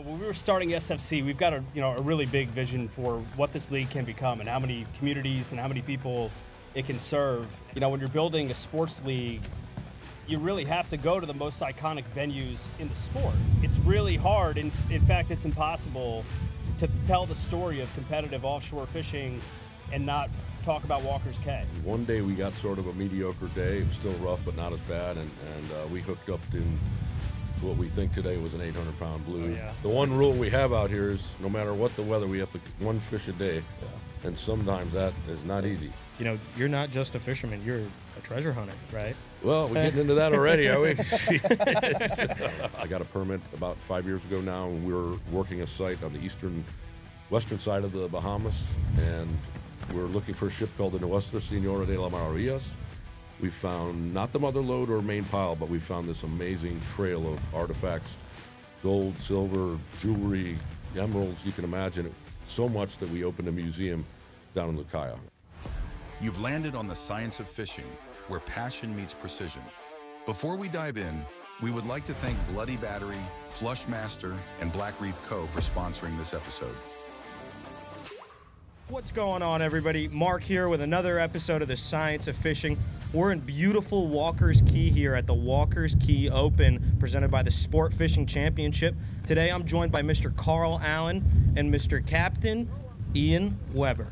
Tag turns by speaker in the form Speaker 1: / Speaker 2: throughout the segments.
Speaker 1: When we were starting SFC, we've got a really big vision for what this league can become and how many communities and how many people it can serve. When you're building a sports league, you really have to go to the most iconic venues in the sport. It's really hard, in fact, it's impossible to tell the story of competitive offshore fishing and not talk about Walkers Cay.
Speaker 2: One day we got sort of a mediocre day. It was still rough, but not as bad, and we hooked up to what we think today was an 800-pound blue.
Speaker 1: Oh, yeah.
Speaker 2: The one rule we have out here is no matter what the weather, we have to one fish a day, and sometimes that is not easy.
Speaker 3: You're not just a fisherman, you're a treasure hunter, right?
Speaker 2: Well, we're getting into that already, are we? I got a permit about 5 years ago now, and we were working a site on the western side of the Bahamas, and we're looking for a ship called the Nuestra Senora de las Maravillas. We found not the mother lode or main pile, but we found this amazing trail of artifacts, gold, silver, jewelry, emeralds, you can imagine it. So much that we opened a museum down in Lucaya.
Speaker 4: You've landed on the science of fishing, where passion meets precision. Before we dive in, we would like to thank Bloody Battery, Flush Master, and Black Reef Co. for sponsoring this episode.
Speaker 3: What's going on, everybody? Mark here with another episode of the Science of Fishing. We're in beautiful Walkers Cay here at the Walkers Cay Open, presented by the Sportfishing Championship. Today I'm joined by Mr. Carl Allen and Mr. Captain Ian Weber.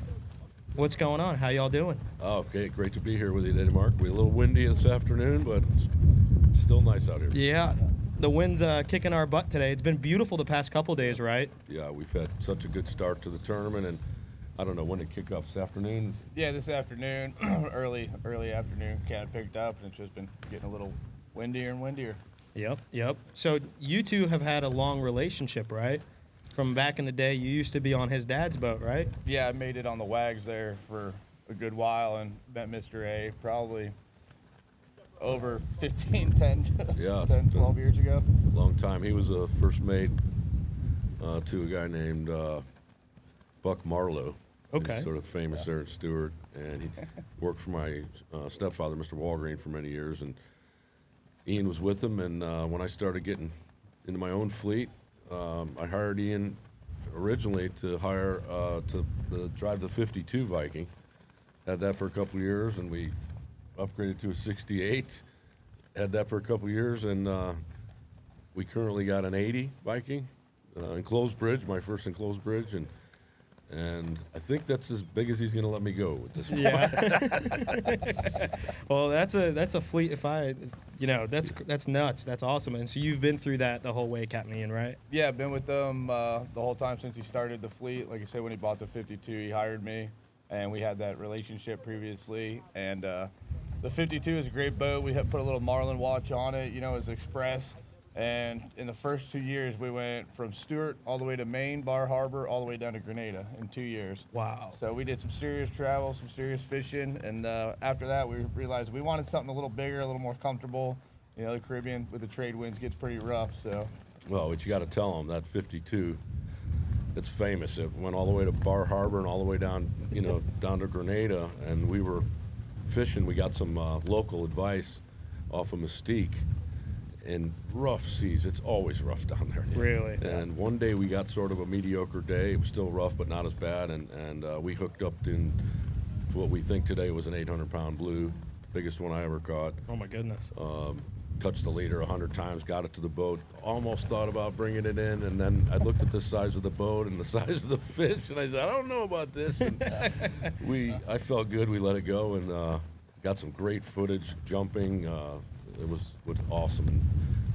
Speaker 3: What's going on? How y'all doing?
Speaker 2: Oh, okay, great to be here with you today, Mark. We're a little windy this afternoon, but it's still nice out here.
Speaker 3: Yeah, the wind's kicking our butt today. It's been beautiful the past couple days, right?
Speaker 2: Yeah, we've had such a good start to the tournament, and I don't know when it kick up this afternoon.
Speaker 5: Yeah, this afternoon, early afternoon, kind of picked up, and it's just been getting a little windier and windier.
Speaker 3: Yep. So you two have had a long relationship, right? From back in the day, you used to be on his dad's boat, right?
Speaker 5: Yeah, I made it on the WAGs there for a good while and met Mr. A probably over 10, 12 years ago.
Speaker 2: Long time. He was a first mate to a guy named Buck Marlowe.
Speaker 3: Okay.
Speaker 2: He's sort of famous there in Stewart, and he worked for my stepfather, Mr. Walgreen, for many years, and Ian was with him, and when I started getting into my own fleet, I hired Ian originally to drive the 52 Viking. Had that for a couple of years, and we upgraded to a 68. Had that for a couple of years, and we currently got an 80 Viking, enclosed bridge, my first enclosed bridge, and I think that's as big as he's going to let me go with this one.
Speaker 3: Yeah. Well, that's a fleet. That's nuts. That's awesome. And so you've been through that the whole way, Captain Ian, right?
Speaker 5: Yeah, I've been with them the whole time since he started the fleet. Like I said, when he bought the 52, he hired me, and we had that relationship previously. And the 52 is a great boat. We put a little Marlin watch on it, as Express. And in the first 2 years, we went from Stewart all the way to Maine, Bar Harbor, all the way down to Grenada in 2 years.
Speaker 3: Wow.
Speaker 5: So we did some serious travel, some serious fishing, and after that, we realized we wanted something a little bigger, a little more comfortable. The Caribbean with the trade winds gets pretty rough, so.
Speaker 2: Well, what you got to tell them, that 52, it's famous. It went all the way to Bar Harbor and all the way down, down to Grenada, and we were fishing. We got some local advice off of Mystique. In rough seas, it's always rough down there.
Speaker 3: Really?
Speaker 2: And one day we got sort of a mediocre day. It was still rough, but not as bad. And we hooked up in what we think today was an 800-pound blue, biggest one I ever caught.
Speaker 3: Oh my goodness.
Speaker 2: Touched the leader 100 times, got it to the boat. Almost thought about bringing it in, and then I looked at the size of the boat and the size of the fish, and I said, I don't know about this. And I felt good. We let it go, and got some great footage jumping. It was awesome, and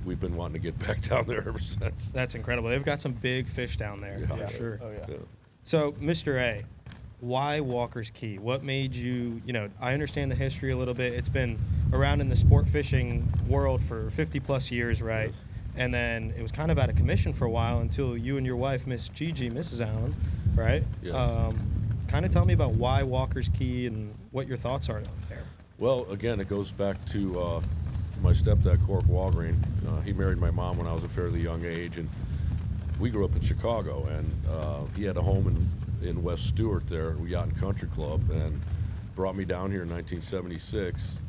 Speaker 2: we've been wanting to get back down there ever since.
Speaker 3: That's incredible. They've got some big fish down there, for sure.
Speaker 5: Oh, yeah.
Speaker 3: So, Mr. A, why Walkers Cay? What made you, I understand the history a little bit. It's been around in the sport fishing world for 50-plus years, right? Yes. And then it was kind of out of commission for a while until you and your wife, Miss Gigi, Mrs. Allen, right?
Speaker 2: Yes.
Speaker 3: Kind of tell me about why Walkers Cay and what your thoughts are there.
Speaker 2: Well, again, it goes back to my stepdad, Cork Walgreen. He married my mom when I was a fairly young age, and we grew up in Chicago, and he had a home in West Stewart there, Yacht and Country Club, and brought me down here in 1976.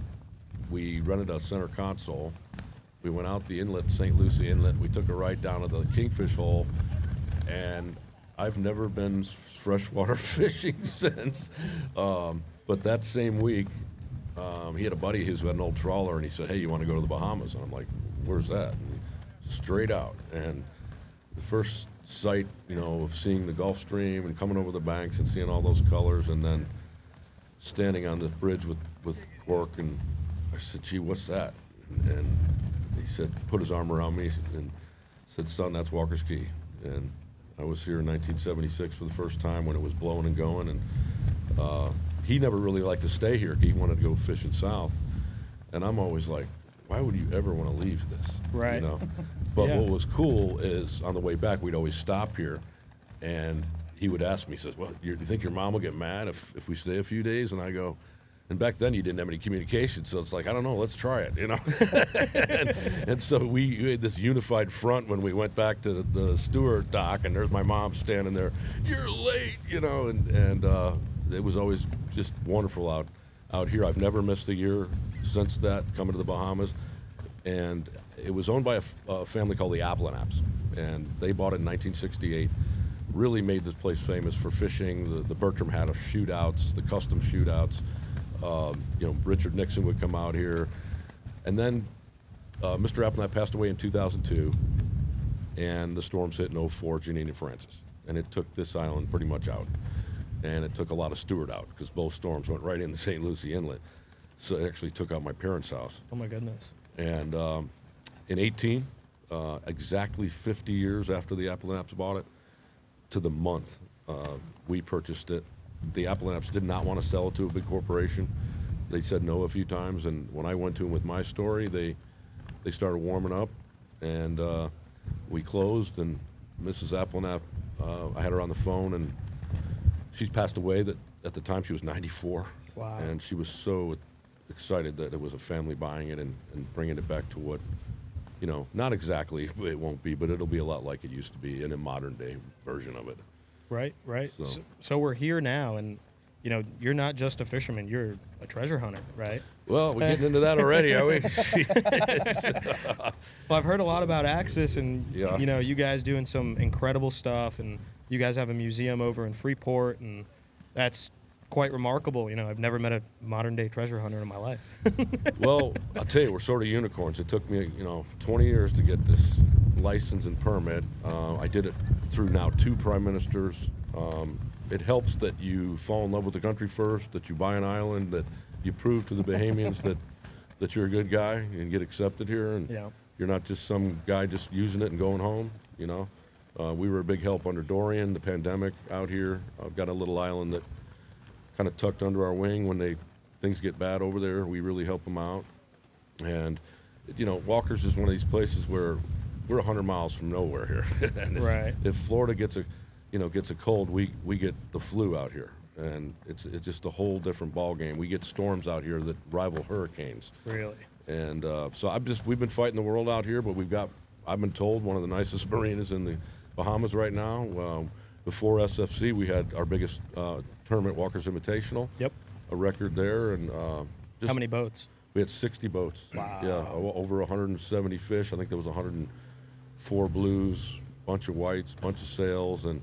Speaker 2: We rented a center console. We went out the inlet, St. Lucie Inlet. We took a ride down to the Kingfish Hole, and I've never been freshwater fishing since. But that same week, he had a buddy who had an old trawler, and he said, "Hey, you want to go to the Bahamas?" And I'm like, "Where's that?" And straight out. And the first sight, of seeing the Gulf Stream and coming over the banks and seeing all those colors, and then standing on the bridge with Cork, and I said, "Gee, what's that?" And he said, put his arm around me and said, "Son, that's Walkers Cay." And I was here in 1976 for the first time when it was blowing and going, and he never really liked to stay here. He wanted to go fishing south, and I'm always like, why would you ever want to leave this?
Speaker 3: Right.
Speaker 2: But
Speaker 3: Yeah.
Speaker 2: what was cool is on the way back, we'd always stop here, and he would ask me, he says, "Well, do you think your mom will get mad if we stay a few days?" And I go, and back then you didn't have any communication, so it's like, I don't know, let's try it, and so we had this unified front when we went back to the Stewart dock, and there's my mom standing there, "You're late," and it was always just wonderful out here. I've never missed a year since that, coming to the Bahamas. And it was owned by a family called the Applenaps, and they bought it in 1968. Really made this place famous for fishing. The Bertram had shootouts, the custom shootouts. Richard Nixon would come out here. And then Mr. Applenap passed away in 2002, and the storms hit in 2004, Janine and Francis. And it took this island pretty much out. And it took a lot of Stewart out, because both storms went right into St. Lucie Inlet. So it actually took out my parents' house.
Speaker 3: Oh my goodness.
Speaker 2: And in 18, exactly 50 years after the Applenaps bought it, to the month, we purchased it. The Applenaps did not want to sell it to a big corporation. They said no a few times, and when I went to them with my story, they started warming up, and we closed, and Mrs. Applenap, I had her on the phone, and she's passed away. That at the time she was 94.
Speaker 3: Wow.
Speaker 2: And she was so excited that it was a family buying it and bringing it back to what, not exactly it won't be, but it'll be a lot like it used to be in a modern day version of it.
Speaker 3: Right.
Speaker 2: So-
Speaker 3: So we're here now, and you're not just a fisherman; you're a treasure hunter, right?
Speaker 2: Well, we're getting into that already, are we?
Speaker 3: Well, I've heard a lot about Axis, and
Speaker 2: Yeah.
Speaker 3: you guys doing some incredible stuff, and you guys have a museum over in Freeport, and that's quite remarkable. I've never met a modern day treasure hunter in my life.
Speaker 2: Well, I'll tell you, we're sort of unicorns. It took me, 20 years to get this license and permit. I did it through now 2 prime ministers. It helps that you fall in love with the country first, that you buy an island, that you prove to the Bahamians that you're a good guy and get accepted here, and
Speaker 3: Yeah.
Speaker 2: you're not just some guy just using it and going home. We were a big help under Dorian, the pandemic out here. I've got a little island that kind of tucked under our wing when things get bad over there. We really help them out. And, Walkers is one of these places where we're 100 miles from nowhere here. And if Florida gets a cold, we get the flu out here. And it's just a whole different ball game. We get storms out here that rival hurricanes.
Speaker 3: Really?
Speaker 2: And so we've been fighting the world out here, but I've been told, one of the nicest marinas in the Bahamas right now. Before SFC, we had our biggest tournament, Walkers Invitational.
Speaker 3: Yep.
Speaker 2: A record there, and
Speaker 3: How many boats?
Speaker 2: we had 60 boats.
Speaker 3: Wow.
Speaker 2: Yeah, over 170 fish. I think there was 104 blues, bunch of whites, bunch of sails, and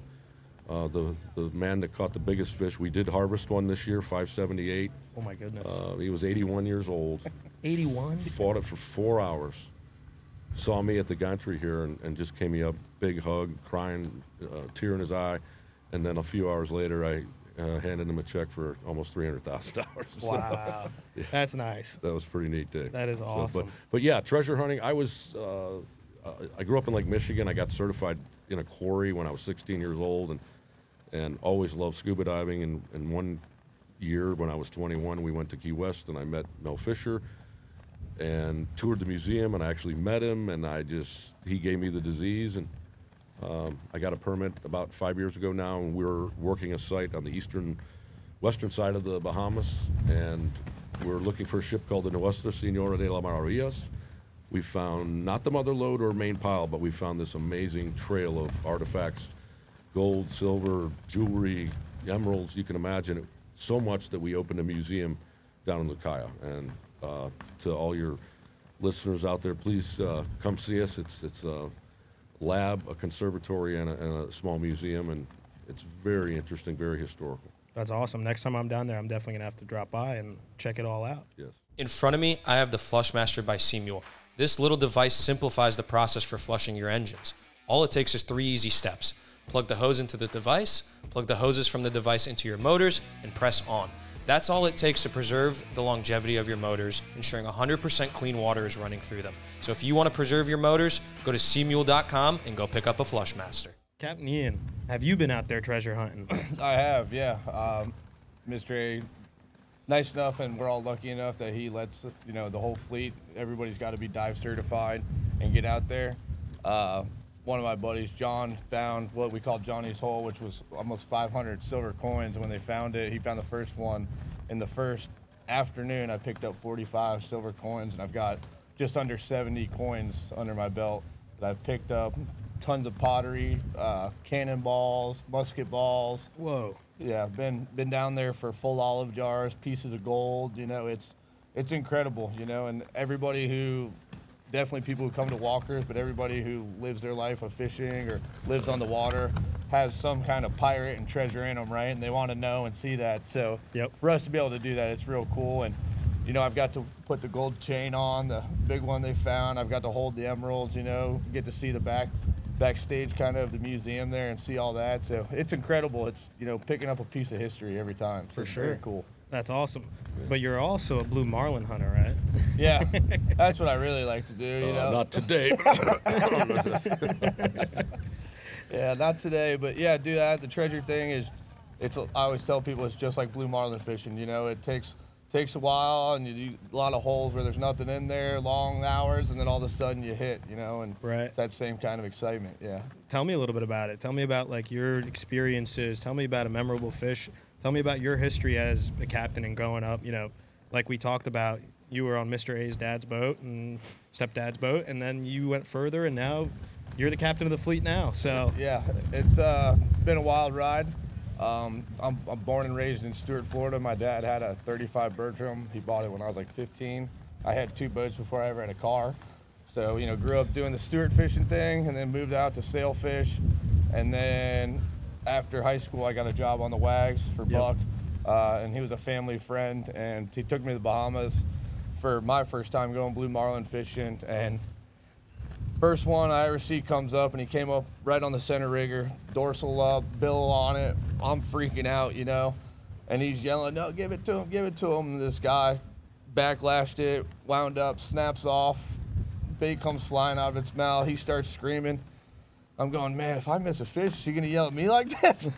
Speaker 2: the man that caught the biggest fish, we did harvest one this year, 578.
Speaker 3: Oh my goodness.
Speaker 2: He was 81 years old.
Speaker 3: 81.
Speaker 2: Fought it for 4 hours. Saw me at the gantry here and just came me up, big hug, crying, tear in his eye, and then a few hours later I handed him a check for almost $300,000.
Speaker 3: Wow. That's nice.
Speaker 2: That was a pretty neat day.
Speaker 3: That is awesome.
Speaker 2: But yeah, treasure hunting. I grew up in Lake Michigan. I got certified in a quarry when I was 16 years old, and always loved scuba diving. And one year when I was 21, we went to Key West, and I met Mel Fisher and toured the museum, and I actually met him, and he gave me the disease, and I got a permit about 5 years ago now, and we're working a site on the western side of the Bahamas, and we're looking for a ship called the Nuestra Senora de las Maravillas. We found not the mother lode or main pile, but we found this amazing trail of artifacts, gold, silver, jewelry, emeralds, you can imagine it, so much that we opened a museum down in Lucaya. And to all your listeners out there, please come see us. It's lab, a conservatory, and a small museum, and it's very interesting, very historical.
Speaker 3: That's awesome. Next time I'm down there, I'm definitely going to have to drop by and check it all out.
Speaker 2: Yes.
Speaker 6: In front of me, I have the Flushmaster by Seamule. This little device simplifies the process for flushing your engines. All it takes is 3 easy steps. Plug the hose into the device, plug the hoses from the device into your motors, and press on. That's all it takes to preserve the longevity of your motors, ensuring 100% clean water is running through them. So if you want to preserve your motors, go to seamule.com and go pick up a Flushmaster.
Speaker 3: Captain Ian, have you been out there treasure hunting?
Speaker 5: I have, yeah. Mr. A, nice enough, and we're all lucky enough that he lets, you know, the whole fleet, everybody's got to be dive certified and get out there. One of my buddies, John, found what we call Johnny's Hole, which was almost 500 silver coins. When they found it, he found the first one. In the first afternoon, I picked up 45 silver coins, and I've got just under 70 coins under my belt that I've picked up. Tons of pottery, cannonballs, musket balls.
Speaker 3: Whoa.
Speaker 5: Yeah, been down there for full olive jars, pieces of gold. You know, it's incredible. You know, and everybody who, definitely people who come to Walkers, but everybody who lives their life of fishing or lives on the water has some kind of pirate and treasure in them, right? And they want to know and see that. So for us to be able to do that, it's real cool. And you know, I've got to put the gold chain on, the big one they found. I've got to hold the emeralds. You know, get to see the backstage kind of the museum there and see all that. So it's incredible. It's, you know, picking up a piece of history every time. So
Speaker 3: For sure.
Speaker 5: Very cool.
Speaker 3: That's awesome. But you're also a blue marlin hunter, right?
Speaker 5: Yeah, that's what I really like to do. You know,
Speaker 2: Not today.
Speaker 5: Yeah, not today, but yeah, do that. The treasure thing is, I always tell people it's just like blue marlin fishing. You know, it takes a while, and you do a lot of holes where there's nothing in there, long hours, and then all of a sudden you hit. You know, and it's that same kind of excitement. Yeah.
Speaker 3: Tell me a little bit about it. Tell me about like your experiences. Tell me about a memorable fish. Tell me about your history as a captain and growing up. You know, like we talked about, you were on Mr. A's dad's boat and stepdad's boat, and then you went further, and now you're the captain of the fleet now. So
Speaker 5: yeah, it's been a wild ride. I'm born and raised in Stuart, Florida. My dad had a 35 Bertram. He bought it when I was like 15. I had 2 boats before I ever had a car. So, you know, grew up doing the Stuart fishing thing, and then moved out to sailfish, and then after high school, I got a job on the Wags for Buck, and he was a family friend, and he took me to the Bahamas for my first time going blue marlin fishing. And first one I ever see comes up, and he came up right on the center rigger, dorsal up, bill on it. I'm freaking out, you know, and he's yelling, "No, give it to him, give it to him." And this guy backlashed it, wound up, snaps off, bait comes flying out of its mouth. He starts screaming. I'm going, man, if I miss a fish, is he gonna yell at me like this?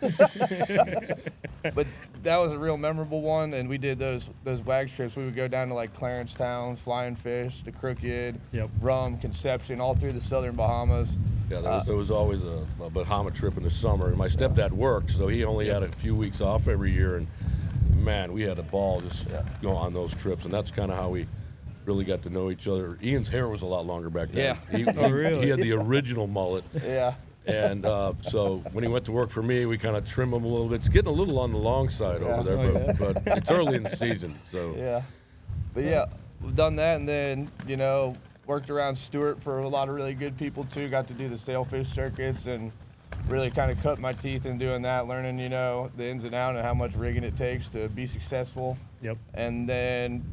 Speaker 5: But that was a real memorable one, and we did those WAG trips. We would go down to like Clarence Town, Flying Fish, the Crooked, Rum, Conception, all through the southern Bahamas.
Speaker 2: Yeah, there was always a Bahama trip in the summer. And my stepdad worked, so he only had a few weeks off every year, and man, we had a ball just going on those trips, and that's kind of how we really got to know each other. Ian's hair was a lot longer back then.
Speaker 5: Yeah.
Speaker 3: Really?
Speaker 2: He had the original mullet.
Speaker 5: Yeah.
Speaker 2: And so when he went to work for me, we kind of trim him a little bit. It's getting a little on the long side over there, but it's early in the season. So
Speaker 5: yeah. But yeah, we've done that, and then, you know, worked around Stuart for a lot of really good people too. Got to do the sailfish circuits and really kind of cut my teeth in doing that, learning, you know, the ins and outs and how much rigging it takes to be successful. And then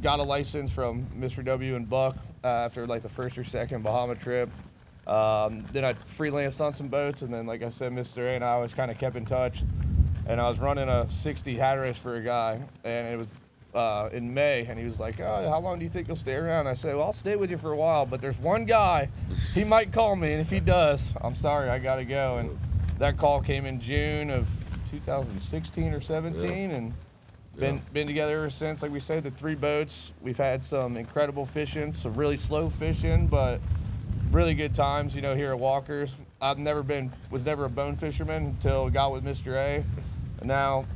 Speaker 5: got a license from Mr. W and Buck after like the first or second Bahama trip. Then I freelanced on some boats, and then, like I said, Mr. A and I always kind of kept in touch. And I was running a 60 Hatteras for a guy, and it was in May, and he was like, "Oh, how long do you think you'll stay around?" I said, "Well, I'll stay with you for a while, but there's one guy, he might call me, and if he does, I'm sorry, I gotta go." And that call came in June of 2016 or 17, and been together ever since. Like we said, the 3 boats. We've had some incredible fishing, some really slow fishing, but really good times, you know, here at Walkers. Was never a bone fisherman until I got with Mr. A. And now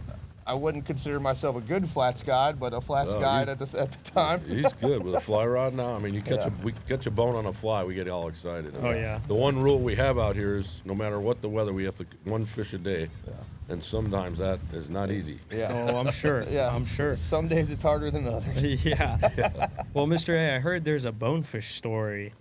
Speaker 5: I wouldn't consider myself a good flats guide, but a flats guide at the time.
Speaker 2: He's good with a fly rod now. I mean, we catch a bone on a fly, we get all excited. I mean, the one rule we have out here is no matter what the weather, we have to 1 fish a day. And sometimes that is not easy.
Speaker 3: Oh, I'm sure. I'm sure.
Speaker 5: Some days it's harder than others.
Speaker 3: Well, Mr. A, I heard there's a bonefish story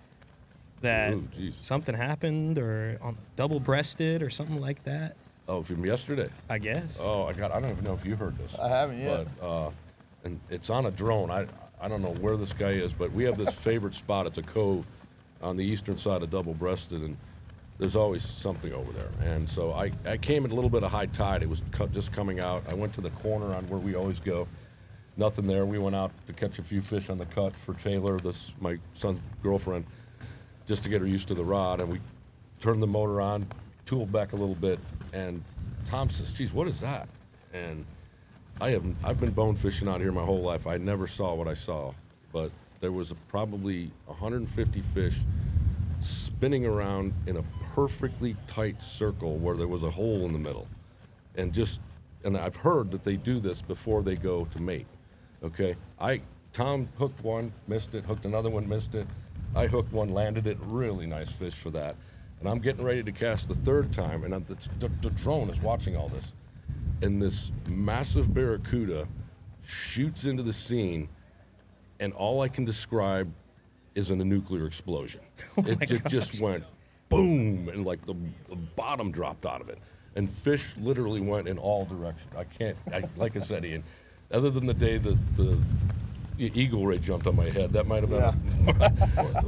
Speaker 3: that
Speaker 2: Ooh, geez.
Speaker 3: something happened or double-breasted or something like that?
Speaker 2: Oh, from yesterday?
Speaker 3: I guess.
Speaker 2: Oh, I don't even know if you heard this.
Speaker 5: I haven't yet.
Speaker 2: But, and it's on a drone. I don't know where this guy is, but we have this favorite spot. It's a cove on the eastern side of double-breasted, and there's always something over there. And so I came at a little bit of high tide. It was just coming out. I went to the corner on where we always go. Nothing there. We went out to catch a few fish on the cut for Taylor, my son's girlfriend, just to get her used to the rod. And we turned the motor on, tooled back a little bit, and Tom says, "Geez, what is that?" And I've been bone fishing out here my whole life. I never saw what I saw, but there was probably 150 fish spinning around in a perfectly tight circle where there was a hole in the middle. And I've heard that they do this before they go to mate. Okay, Tom hooked one, missed it, hooked another one, missed it. I hooked one, landed it, really nice fish for that. And I'm getting ready to cast the third time, and the drone is watching all this. And this massive barracuda shoots into the scene, and all I can describe isn't a nuclear explosion. It just went boom, and like the bottom dropped out of it. And fish literally went in all directions. Like I said, Ian, other than the day the eagle ray jumped on my head, that might have been.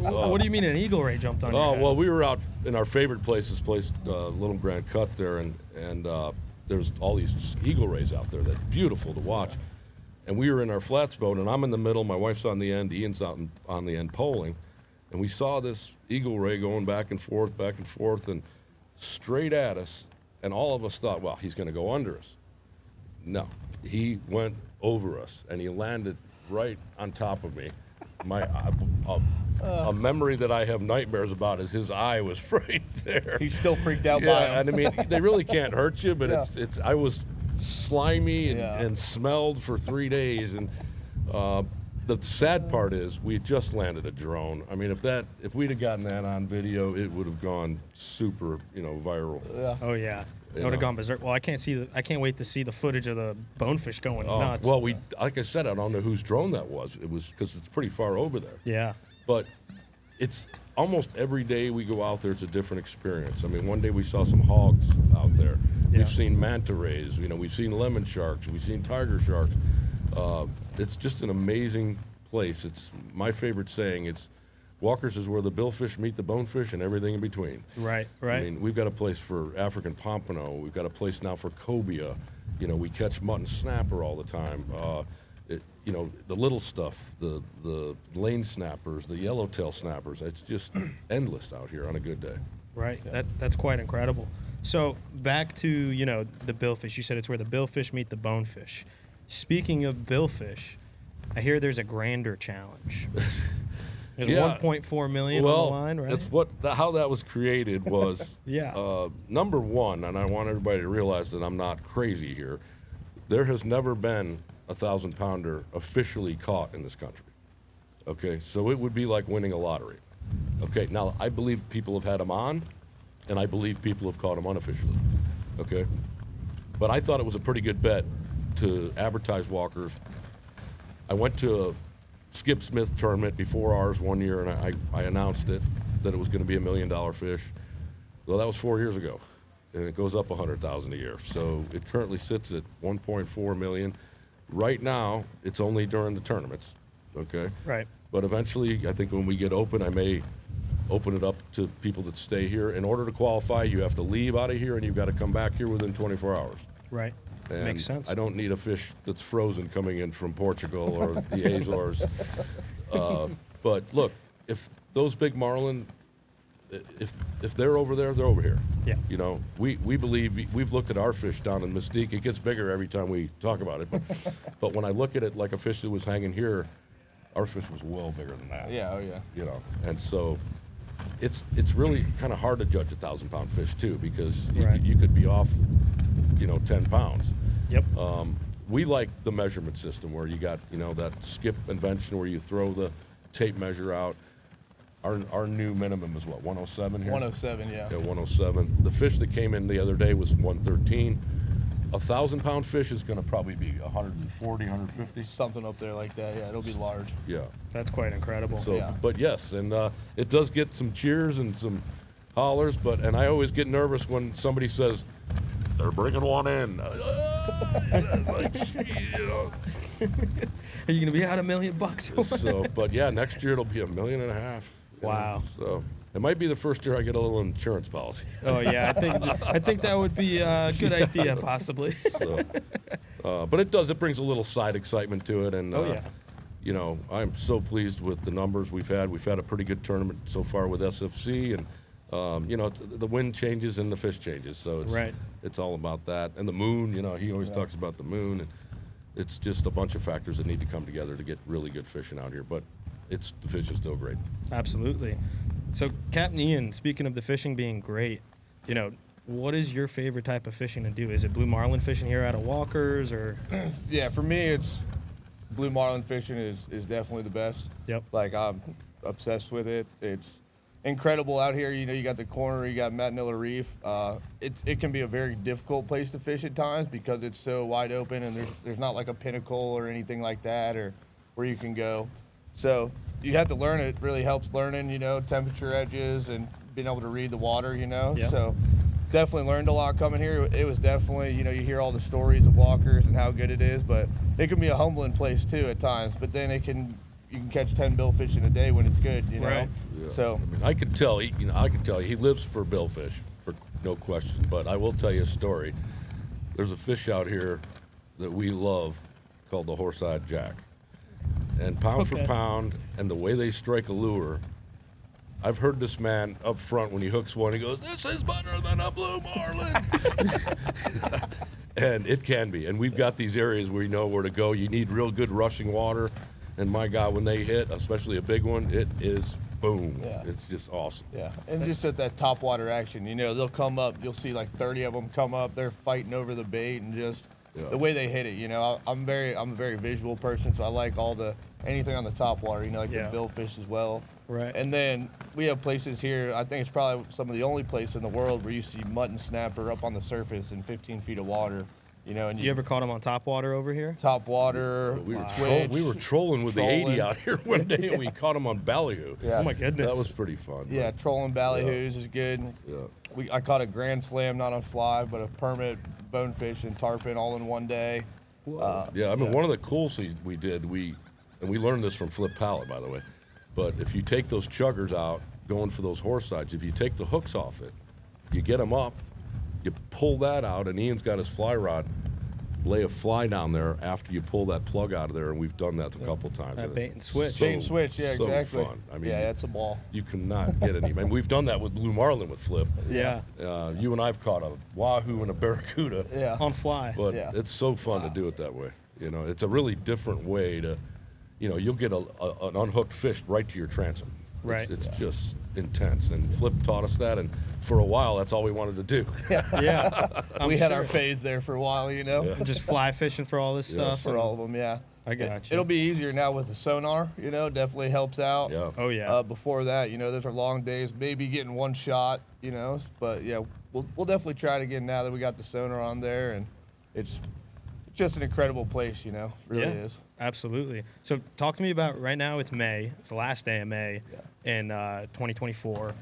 Speaker 3: What do you mean an eagle ray jumped on your head?
Speaker 2: Well, we were out in our favorite place, Little Grand Cut there, and there's all these eagle rays out there that's beautiful to watch. And we were in our flats boat, and I'm in the middle, my wife's on the end, Ian's out on the end poling, and we saw this eagle ray going back and forth, and straight at us, and all of us thought, well, he's going to go under us. No, he went over us, and he landed right on top of me. A memory that I have nightmares about is his eye was right there.
Speaker 5: He's still freaked out by him.
Speaker 2: And I mean, they really can't hurt you, but I was slimy and smelled for 3 days. And the sad part is we just landed a drone. I mean, if we'd have gotten that on video, it would have gone super, viral.
Speaker 3: Yeah. Oh yeah. It would have gone berserk. Well, I can't wait to see the footage of the bonefish going nuts.
Speaker 2: Well, like I said, I don't know whose drone that was. It was because it's pretty far over there.
Speaker 3: Yeah.
Speaker 2: But it's almost every day we go out there, it's a different experience. I mean, one day we saw some hogs out there. Yeah. We've seen manta rays. We've seen lemon sharks. We've seen tiger sharks. It's just an amazing place. It's my favorite saying. It's Walkers is where the billfish meet the bonefish and everything in between.
Speaker 3: Right.
Speaker 2: I mean, we've got a place for African pompano. We've got a place now for cobia. We catch mutton snapper all the time. The little stuff, the lane snappers, the yellowtail snappers. It's just endless out here on a good day.
Speaker 3: Right. That's quite incredible. So back to, the billfish. You said it's where the billfish meet the bonefish. Speaking of billfish, I hear there's a grander challenge. There's 1.4 million on the line, right?
Speaker 2: That's how that was created was,
Speaker 3: yeah.
Speaker 2: Number one, and I want everybody to realize that I'm not crazy here, there has never been a 1,000-pounder officially caught in this country. Okay, so it would be like winning a lottery. Okay, now I believe people have had them on, and I believe people have caught them unofficially. Okay, but I thought it was a pretty good bet to advertise Walkers. I went to a Skip Smith tournament before ours one year, and I announced that it was going to be $1 million fish. Well, that was 4 years ago, and it goes up 100,000 a year. So it currently sits at 1.4 million. Right now, it's only during the tournaments, okay?
Speaker 3: Right.
Speaker 2: But eventually, I think when we get open, I may open it up to people that stay here. In order to qualify, you have to leave out of here, and you've got to come back here within 24 hours.
Speaker 3: Right.
Speaker 2: And
Speaker 3: makes sense.
Speaker 2: I don't need a fish that's frozen coming in from Portugal or the Azores. But look, if those big marlin, if they're over there, they're over here.
Speaker 3: Yeah.
Speaker 2: We believe, we've looked at our fish down in Mystique. It gets bigger every time we talk about it. But when I look at it like a fish that was hanging here, our fish was well bigger than that.
Speaker 5: Yeah, oh yeah.
Speaker 2: And so it's really kind of hard to judge a 1,000-pound fish too, because
Speaker 3: Right.
Speaker 2: you could be off 10 pounds.
Speaker 3: Yep.
Speaker 2: We like the measurement system where you got, that skip invention where you throw the tape measure out. Our new minimum is what, 107 here?
Speaker 5: 107, yeah.
Speaker 2: Yeah, 107. The fish that came in the other day was 113. 1,000-pound fish is going to probably be 140, 150.
Speaker 5: Something up there like that. Yeah, it'll be large.
Speaker 2: Yeah.
Speaker 3: That's quite incredible.
Speaker 2: So,
Speaker 5: Yeah.
Speaker 2: but yes, and it does get some cheers and some hollers, and I always get nervous when somebody says, they're bringing one in. Like, you know.
Speaker 3: Are you going to be out $1 million?
Speaker 2: So, but yeah, next year it'll be $1.5 million. You know.
Speaker 3: Wow.
Speaker 2: So it might be the first year I get a little insurance policy.
Speaker 3: Oh yeah, I think that would be a good idea, possibly.
Speaker 2: So, but it brings a little side excitement to it, and
Speaker 3: Oh, yeah.
Speaker 2: you know, I'm so pleased with the numbers we've had. We've had a pretty good tournament so far with SFC, and you know, the wind changes and the fish changes, so it's
Speaker 3: Right.
Speaker 2: it's all about that. And the moon, you know, he always talks about the moon, and it's just a bunch of factors that need to come together to get really good fishing out here. But the fish is still great.
Speaker 3: Absolutely. So, Captain Ian, speaking of the fishing being great, you know, what is your favorite type of fishing to do? Is it blue marlin fishing here out of Walkers, or?
Speaker 5: Yeah, for me, it's blue marlin fishing is definitely the best.
Speaker 3: Yep.
Speaker 5: Like, I'm obsessed with it. It's incredible out here. You know, you got the corner, you got Manila Reef. It can be a very difficult place to fish at times because it's so wide open, and there's not like a pinnacle or anything like that, or where you can go. So you have to learn it. It really helps learning, you know, temperature edges and being able to read the water, you know.
Speaker 3: Yep.
Speaker 5: So definitely learned a lot coming here. It was definitely, you know, you hear all the stories of Walkers and how good it is, but it can be a humbling place too at times. But then you can catch 10 billfish in a day when it's good, you know.
Speaker 3: Right.
Speaker 2: Yeah.
Speaker 5: So
Speaker 2: I mean, I could tell he lives for billfish, for no question. But I will tell you a story. There's a fish out here that we love called the horse-eyed jack. And pound for pound, and the way they strike a lure, I've heard this man up front when he hooks one, he goes, "This is better than a blue marlin." And it can be. And we've got these areas where you know where to go. You need real good rushing water. And my God, when they hit, especially a big one, it is boom.
Speaker 5: Yeah.
Speaker 2: It's just awesome.
Speaker 5: yeah, and just at that top water action, you know, they'll come up. You'll see like 30 of them come up. They're fighting over the bait, and just the way they hit it. You know, I'm a very visual person, so I like anything on the top water. You know, like the billfish as well.
Speaker 3: Right.
Speaker 5: And then we have places here. I think it's probably some of the only place in the world where you see mutton snapper up on the surface in 15 feet of water. You know, and
Speaker 3: You ever caught them on top water over here?
Speaker 5: top water.
Speaker 2: We were,
Speaker 5: twitch,
Speaker 2: we were trolling with the 80 out here one day, and we caught them on ballyhoo.
Speaker 5: Yeah.
Speaker 3: Oh my goodness.
Speaker 2: That was pretty fun.
Speaker 5: Yeah, trolling ballyhoos is good.
Speaker 2: Yeah.
Speaker 5: I caught a grand slam, not on fly, but a permit, bonefish, and tarpon all in one day.
Speaker 2: Yeah, I mean, one of the cool things we did, and we learned this from Flip Pallet, by the way, but if you take those chuggers out, going for those horse sides, if you take the hooks off it, you get them up, you pull that out, and Ian's got his fly rod, lay a fly down there after you pull that plug out of there, and we've done that a couple times.
Speaker 3: That bait and switch.
Speaker 5: Bait and switch, yeah,
Speaker 2: so
Speaker 5: exactly.
Speaker 2: Fun. I mean,
Speaker 5: yeah, it's a ball.
Speaker 2: You cannot get any. And we've done that with blue marlin with Flip.
Speaker 3: Yeah.
Speaker 2: You and I've caught a wahoo and a barracuda.
Speaker 5: Yeah.
Speaker 3: On fly.
Speaker 2: But
Speaker 5: Yeah.
Speaker 2: it's so fun to do it that way. You know, it's a really different way to, you know, you'll get an unhooked fish right to your transom.
Speaker 3: Right.
Speaker 2: It's just intense. And Flip taught us that, and for a while, that's all we wanted to do.
Speaker 3: Yeah.
Speaker 5: We had our phase there for a while, you know.
Speaker 2: Yeah.
Speaker 3: Just fly fishing for all this stuff.
Speaker 5: For all of them, yeah.
Speaker 3: I got you.
Speaker 5: It'll be easier now with the sonar, you know, definitely helps out.
Speaker 2: Yeah.
Speaker 3: Oh yeah.
Speaker 5: Before that, you know, those are long days, maybe getting one shot, you know, but yeah, we'll definitely try it again now that we got the sonar on there, and it's just an incredible place, you know, really is.
Speaker 3: Absolutely. So talk to me about, right now it's May. It's the last day of May in 2024.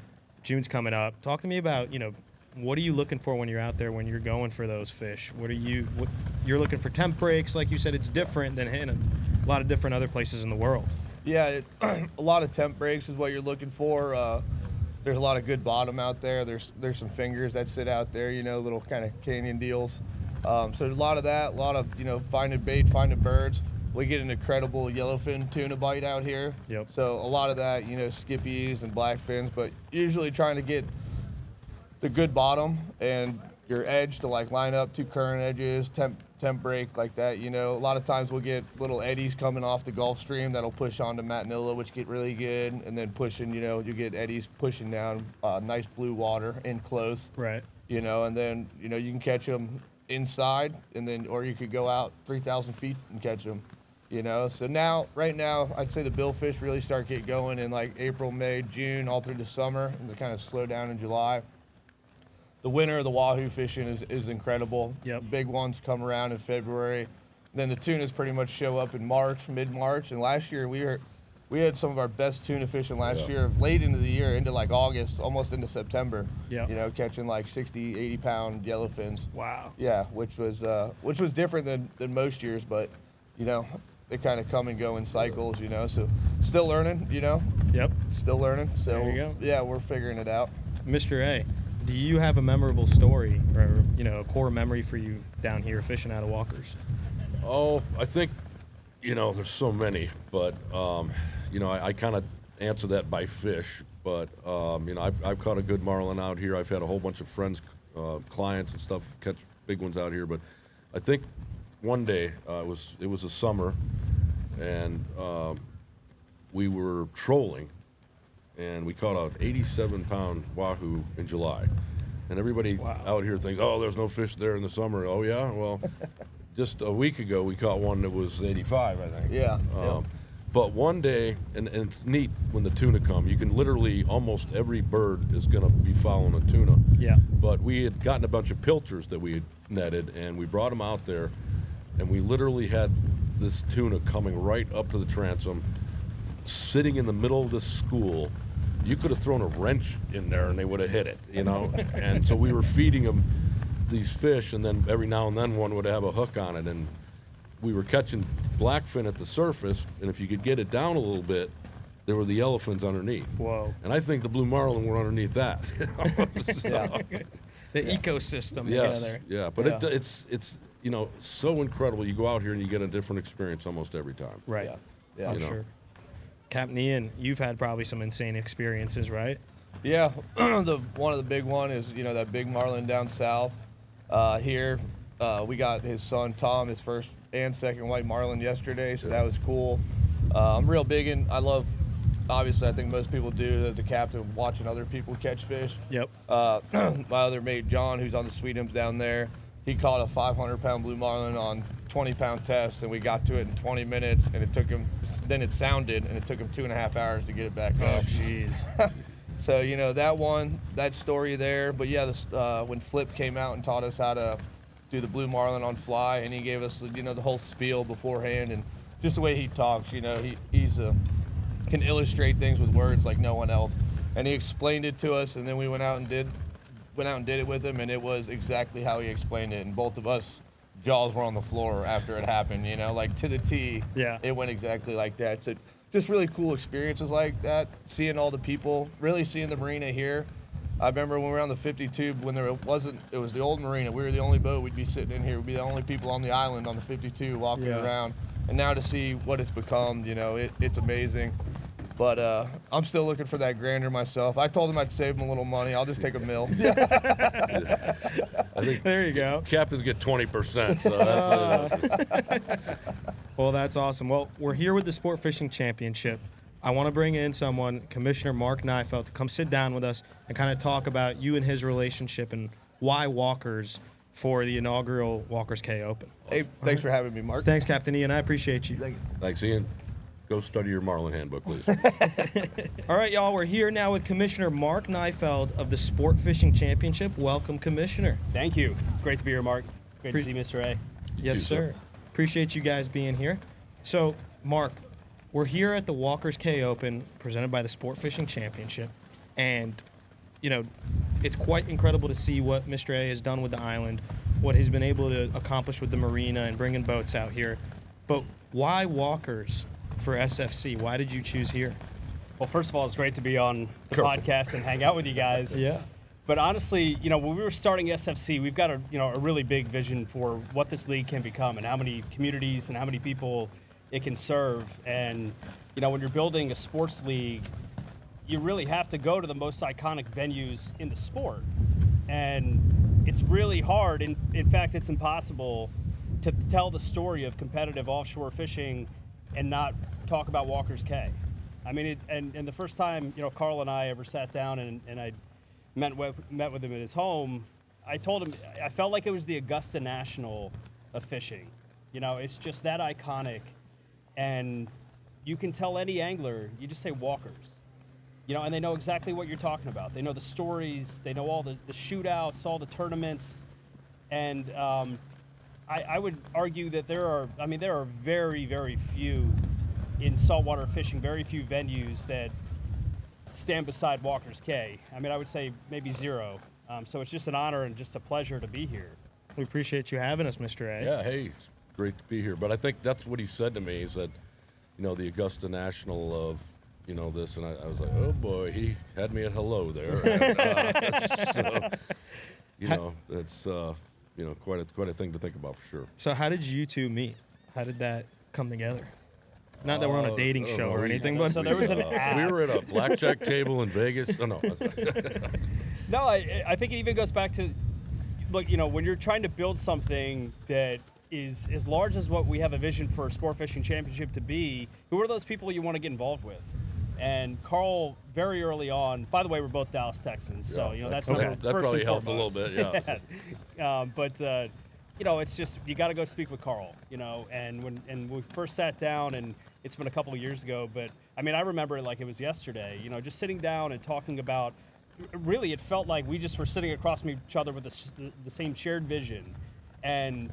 Speaker 3: June's coming up. Talk to me about, you know, what are you looking for when you're out there, when you're going for those fish? You're looking for temp breaks, like you said, it's different than in a lot of different other places in the world.
Speaker 5: Yeah, a lot of temp breaks is what you're looking for. There's a lot of good bottom out there. There's some fingers that sit out there, you know, little kind of canyon deals. So there's a lot of that, a lot of, you know, finding bait, finding birds. We get an incredible yellowfin tuna bite out here.
Speaker 3: Yep.
Speaker 5: So a lot of that, you know, skippies and blackfins, but usually trying to get the good bottom and your edge to like line up two current edges, temp break like that. You know, a lot of times we'll get little eddies coming off the Gulf Stream that'll push onto Manila, which get really good, and then pushing, you know, you get eddies pushing down nice blue water in close.
Speaker 3: Right.
Speaker 5: You know, and then, you know, you can catch them inside, and then, or you could go out 3,000 feet and catch them. You know, so right now, I'd say the billfish really start get going in like April, May, June, all through the summer, and they kind of slow down in July. the winter of the wahoo fishing is incredible.
Speaker 3: Yep.
Speaker 5: Big ones come around in February. Then the tunas pretty much show up in March, mid-March. And last year we had some of our best tuna fishing last year, late into the year, into like August, almost into September.
Speaker 3: Yeah.
Speaker 5: You know, catching like 60, 80-pound yellowfins.
Speaker 3: Wow.
Speaker 5: Yeah, which was different than most years, but you know, they kind of come and go in cycles. You know, so still learning. You know.
Speaker 3: Yep.
Speaker 5: Still learning. So
Speaker 3: There you go.
Speaker 5: yeah, we're figuring it out.
Speaker 3: Mr. A, do you have a memorable story or, you know, a core memory for you down here fishing out of Walkers?
Speaker 2: Oh, I think, you know, there's so many, but, you know, I kind of answer that by fish. But, you know, I've caught a good marlin out here. I've had a whole bunch of friends, clients and stuff catch big ones out here. But I think one day, it was a summer, and we were trolling, and we caught an 87-pound wahoo in July. And everybody out here thinks, oh, there's no fish there in the summer. Oh, yeah? Well, just a week ago, we caught one that was 85, I think.
Speaker 5: Yeah.
Speaker 2: But one day, and it's neat when the tuna come, you can literally, almost every bird is going to be following a tuna.
Speaker 3: Yeah.
Speaker 2: But we had gotten a bunch of pilchers that we had netted, and we brought them out there, and we literally had this tuna coming right up to the transom, sitting in the middle of the school. You could have thrown a wrench in there and they would have hit it, you know? And so we were feeding them these fish, and then every now and then one would have a hook on it, and we were catching blackfin at the surface, and if you could get it down a little bit, there were the yellowfins underneath.
Speaker 3: Whoa.
Speaker 2: And I think the blue marlin were underneath that. So,
Speaker 3: The ecosystem
Speaker 2: yes,
Speaker 3: together.
Speaker 2: yeah, but it's you know, so incredible. You go out here and you get a different experience almost every time.
Speaker 3: Right.
Speaker 5: Yeah.
Speaker 3: I'm
Speaker 2: You know.
Speaker 3: sure. Captain Ian, you've had probably some insane experiences, right?
Speaker 5: Yeah, one of the big one is, you know, that big marlin down south. Here, we got his son Tom, his first and second white marlin yesterday, so that was cool. I'm real big in, obviously I think most people do as a captain, watching other people catch fish.
Speaker 3: Yep.
Speaker 5: My other mate John, who's on the Sweetums down there, he caught a 500-pound blue marlin on 20-pound test, and we got to it in 20 minutes, and it took him, then it sounded, and it took him 2.5 hours to get it back
Speaker 3: Oh,
Speaker 5: up.
Speaker 3: jeez.
Speaker 5: So, you know, that story there. But yeah, when Flip came out and taught us how to do the blue marlin on fly, and he gave us, you know, the whole spiel beforehand, and just the way he talks, you know, he's can illustrate things with words like no one else. And he explained it to us, and then we went out and did it with him, and it was exactly how he explained it. And both of us jaws were on the floor after it happened, you know, like to the T.
Speaker 3: Yeah.
Speaker 5: It went exactly like that. So just really cool experiences like that, seeing all the people, really seeing the marina here. I remember when we were on the 52, when it was the old marina. We were the only boat. We'd be sitting in here. We'd be the only people on the island on the 52 walking around. And now to see what it's become, you know, it's amazing. But I'm still looking for that grander myself. I told him I'd save him a little money. I'll just take a mill.
Speaker 2: I think
Speaker 3: There you go.
Speaker 2: captains get 20%, so that's
Speaker 3: Well, that's awesome. Well, we're here with the Sport Fishing Championship. I want to bring in someone, Commissioner Mark Neifeld, to come sit down with us and kind of talk about you and his relationship and why Walkers for the inaugural Walkers Cay Open.
Speaker 5: Hey, thanks for having me, Mark.
Speaker 3: Thanks, Captain Ian. I appreciate you.
Speaker 2: Thanks, Ian. Go study your marlin handbook, please.
Speaker 3: All right, y'all, we're here now with Commissioner Mark Neifeld of the Sport Fishing Championship. Welcome, Commissioner.
Speaker 1: Thank you. Great to be here, Mark. Great to see Mr. A.
Speaker 3: Yes,
Speaker 2: too,
Speaker 3: sir. Appreciate you guys being here. So, Mark, we're here at the Walkers Cay Open presented by the Sport Fishing Championship. And, you know, it's quite incredible to see what Mr. A has done with the island, what he's been able to accomplish with the marina and bringing boats out here. But why Walkers for SFC? Why did you choose here?
Speaker 1: Well, first of all, it's great to be on the podcast and hang out with you guys.
Speaker 3: Yeah.
Speaker 1: But honestly, you know, when we were starting SFC, we've got a really big vision for what this league can become and how many communities and how many people it can serve. And, you know, when you're building a sports league, you really have to go to the most iconic venues in the sport. And it's really hard. In fact, it's impossible to tell the story of competitive offshore fishing and not talk about Walkers Cay. I mean, and the first time, you know, Carl and I ever sat down and I met with him at his home, I told him I felt like it was the Augusta National of fishing. You know, it's just that iconic. And you can tell any angler, you just say Walkers. you know, and they know exactly what you're talking about. They know the stories, they know all the shootouts, all the tournaments, and I would argue that there are very, very few in saltwater fishing, very few venues that stand beside Walkers Cay. I mean, I would say maybe zero. So it's just an honor and just a pleasure to be here.
Speaker 3: We appreciate you having us, Mr. A.
Speaker 2: Yeah, hey, it's great to be here. But I think that's what he said to me, is that, you know, the Augusta National of, you know, this, and I was like, oh boy, he had me at hello there. And, so, you know, it's you know, quite a thing to think about for sure.
Speaker 3: So how did you two meet? How did that come together? Not that we're on a dating show or anything, but
Speaker 1: so there was an ad.
Speaker 2: We were at a blackjack table in Vegas. Oh, no.
Speaker 1: No, I think it even goes back to, look, you know, when you're trying to build something that is as large as what we have a vision for a sport fishing championship to be, who are those people you want to get involved with? And Carl, very early on, by the way, we're both Dallas Texans, so, you know, that's
Speaker 2: that probably helped
Speaker 1: foremost.
Speaker 2: a little bit, yeah.
Speaker 1: But you know, it's just, you got to go speak with Carl, you know, and when we first sat down, and it's been a couple of years ago, but I mean, I remember it like it was yesterday, you know, just sitting down and talking about, really, it felt like we just were sitting across from each other with the same shared vision. And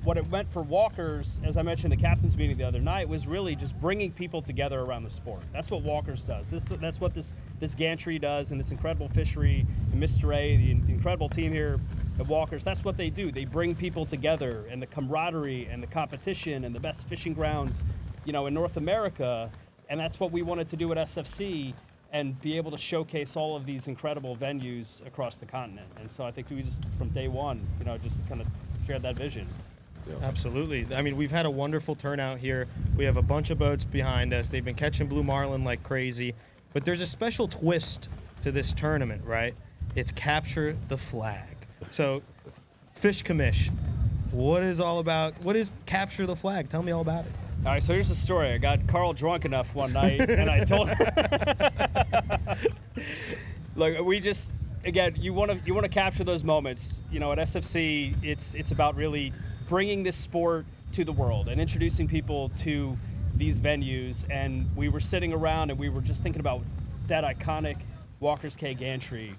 Speaker 1: what it meant for Walkers, as I mentioned in the captain's meeting the other night, was really just bringing people together around the sport. That's what Walkers does. That's what this gantry does, and this incredible fishery, and Mr. A, the incredible team here at Walkers, that's what they do. They bring people together, and the camaraderie and the competition and the best fishing grounds, you know, in North America. And that's what we wanted to do at SFC, and be able to showcase all of these incredible venues across the continent. And so I think we just, from day one, you know, just kind of shared that vision.
Speaker 2: Yeah.
Speaker 3: Absolutely. I mean, we've had a wonderful turnout here. We have a bunch of boats behind us. They've been catching blue marlin like crazy. But there's a special twist to this tournament, right? It's capture the flag. So, Fish Commish, what is capture the flag? Tell me all about it.
Speaker 1: All right, so here's the story. I got Carl drunk enough one night, and I told him, look, we just, again, you want to capture those moments. You know, at SFC, it's about really bringing this sport to the world and introducing people to these venues. And we were sitting around, and we were just thinking about that iconic Walkers Cay gantry.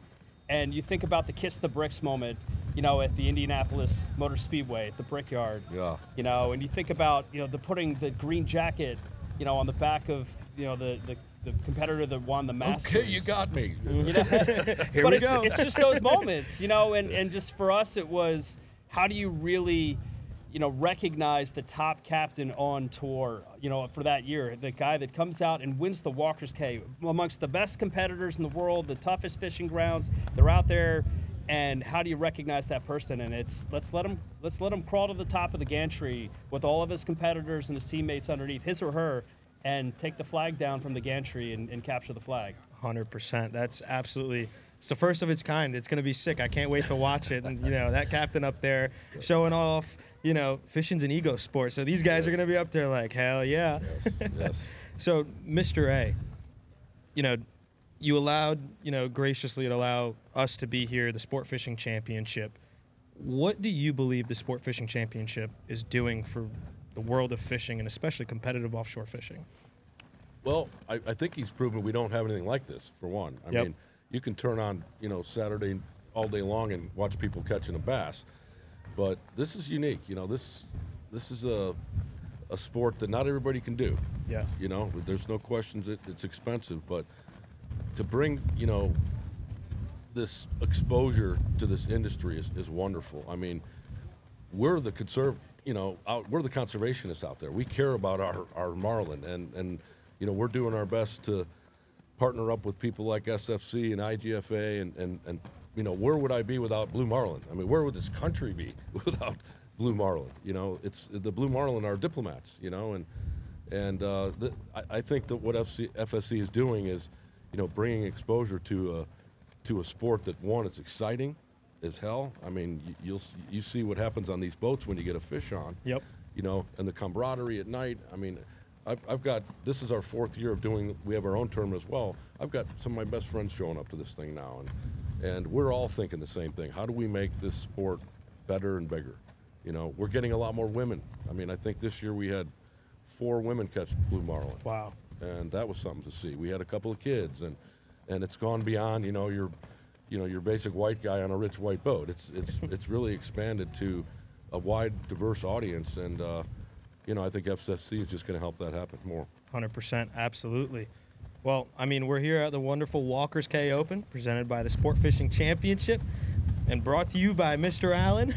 Speaker 1: And you think about the kiss the bricks moment, you know, at the Indianapolis Motor Speedway, at the Brickyard.
Speaker 2: Yeah.
Speaker 1: You know, and you think about, you know, putting the green jacket, you know, on the back of, you know, the competitor that won the Masters.
Speaker 2: Okay, you got me.
Speaker 1: You know?
Speaker 3: Here we go.
Speaker 1: It's just those moments, you know, and just for us, it was, how do you really, you know, recognize the top captain on tour, you know, for that year, the guy that comes out and wins the Walkers Cay amongst the best competitors in the world, the toughest fishing grounds, they're out there. And how do you recognize that person? And it's, let's let him crawl to the top of the gantry with all of his competitors and his teammates underneath, his or her, and take the flag down from the gantry and capture the flag.
Speaker 3: 100%. That's absolutely, it's the first of its kind. It's going to be sick. I can't wait to watch it. And, you know, that captain up there showing off, you know, fishing's an ego sport. So these guys are going to be up there like, hell yeah.
Speaker 2: Yes.
Speaker 3: So, Mr. A, you know, you allowed, you know, graciously allow us to be here, the Sport Fishing Championship. What do you believe the Sport Fishing Championship is doing for the world of fishing, and especially competitive offshore fishing?
Speaker 2: Well, I think he's proven we don't have anything like this, for one. I mean, you can turn on, you know, Saturday all day long and watch people catching a bass. But this is unique. You know, this is a sport that not everybody can do.
Speaker 3: Yeah.
Speaker 2: You know, there's no questions it's expensive, but to bring, you know, this exposure to this industry is wonderful. I mean, we're the we're the conservationists out there. We care about our marlin, and you know, we're doing our best to partner up with people like SFC and IGFA, and you know, where would I be without blue marlin? I mean, where would this country be without blue marlin? You know, it's the blue marlin are diplomats, you know, and I think that what FSC is doing is, you know, bringing exposure to a sport that, one, it's exciting as hell. I mean, you see what happens on these boats when you get a fish on.
Speaker 3: Yep.
Speaker 2: You know, and the camaraderie at night. I mean, I've got, this is our 4th year of doing, we have our own tournament as well. I've got some of my best friends showing up to this thing now, and we're all thinking the same thing. How do we make this sport better and bigger? You know, we're getting a lot more women. I mean, I think this year we had 4 women catch blue marlin.
Speaker 3: Wow.
Speaker 2: and that was something to see. We had a couple of kids, and it's gone beyond your basic white guy on a rich white boat. It's really expanded to a wide, diverse audience, and I think SFC is just going to help that happen more.
Speaker 3: 100%, absolutely. Well, I mean, we're here at the wonderful Walkers Cay Open, presented by the Sportfishing Championship, and brought to you by Mr. Allen.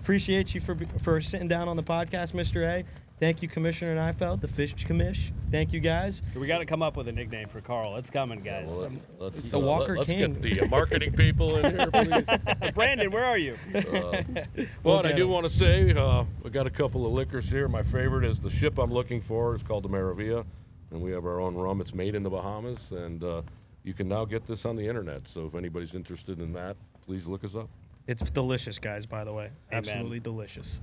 Speaker 3: Appreciate you for sitting down on the podcast, Mr. A. Thank you, Commissioner Neifeld, the Fish Commish. Thank you, guys.
Speaker 1: We got to come up with a nickname for Carl. It's coming, guys.
Speaker 2: Well, let's
Speaker 3: The Walker King.
Speaker 2: Get the marketing people in here, please.
Speaker 1: Brandon, where are you?
Speaker 2: But I do want to say, I got a couple of liquors here. My favorite is the ship I'm looking for. It's called the Mahi-mahi, and we have our own rum. It's made in the Bahamas, and you can now get this on the internet. So if anybody's interested in that, please look us up.
Speaker 3: It's delicious, guys, by the way.
Speaker 1: Amen.
Speaker 3: Absolutely delicious.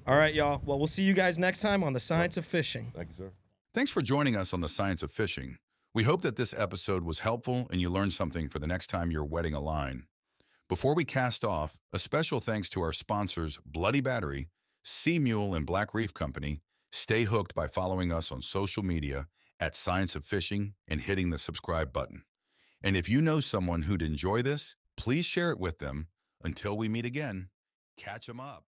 Speaker 3: All right, y'all. Well, we'll see you guys next time on The Science of Fishing.
Speaker 2: Thank you, sir.
Speaker 4: Thanks for joining us on The Science of Fishing. We hope that this episode was helpful and you learned something for the next time you're wetting a line. Before we cast off, a special thanks to our sponsors, Bloody Battery, Sea Mule, and Black Reef Company. Stay hooked by following us on social media at Science of Fishing and hitting the subscribe button. And if you know someone who'd enjoy this, please share it with them. Until we meet again, catch 'em up.